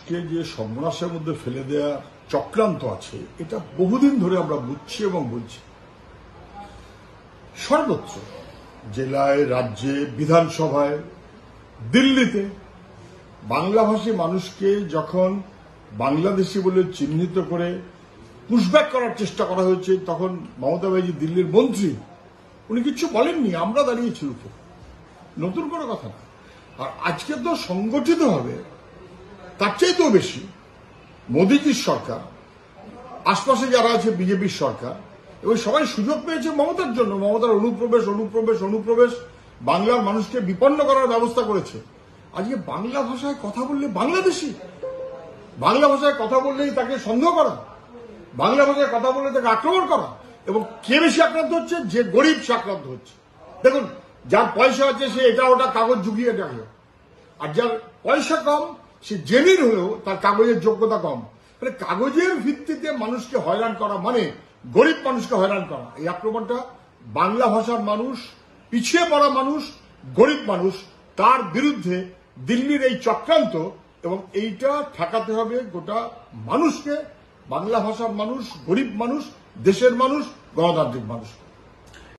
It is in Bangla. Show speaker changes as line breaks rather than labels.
মানুষকে যে সর্বনাশের মধ্যে ফেলে দেওয়ার চক্রান্ত আছে, এটা বহুদিন ধরে আমরা বুঝছি এবং বলছি। সর্বোচ্চ জেলায়, রাজ্যে, বিধানসভায়, দিল্লিতে বাংলাভাষী মানুষকে যখন বাংলাদেশি বলে চিহ্নিত করে পুশব্যাক করার চেষ্টা করা হয়েছে, তখন মমতা ব্যানার্জি দিল্লির মন্ত্রী, উনি কিছু বলেননি, আমরা দাঁড়িয়েছি রুখে। নতুন কোনো কথা না। আর আজকে তো সংগঠিত হবে, তার চাইতেও বেশি মোদীজির সরকার, আশপাশে যারা আছে বিজেপির সরকার, এবং সবাই সুযোগ পেয়েছে মমতার জন্য। মমতার অনুপ্রবেশ বাংলার মানুষকে বিপন্ন করার ব্যবস্থা করেছে। আজকে বাংলা ভাষায় কথা বললে বাংলাদেশি, বাংলা ভাষায় কথা বললেই তাকে সন্দেহ করা, বাংলা ভাষায় কথা বললে তাকে আক্রমণ করা। এবং কে বেশি আক্রান্ত হচ্ছে? যে গরিব সে আক্রান্ত হচ্ছে। দেখুন, যার পয়সা আছে সে এটা ওটা কাগজ ঝুঁকিয়ে রাখে, আর যার পয়সা কম সে জেনুইন হলেও তার কাগজের যোগ্যতা কম। মানে কাগজের ভিত্তিতে মানুষকে হয়রান করা মানে গরিব মানুষকে হয়রান করা। এই আক্রমণটা বাংলা ভাষার মানুষ, পিছিয়ে পড়া মানুষ, গরিব মানুষ, তার বিরুদ্ধে দিল্লির এই চক্রান্ত, এবং এইটা ঠেকাতে হবে গোটা মানুষকে, বাংলা ভাষার মানুষ, গরিব মানুষ, দেশের মানুষ, গণতান্ত্রিক মানুষ।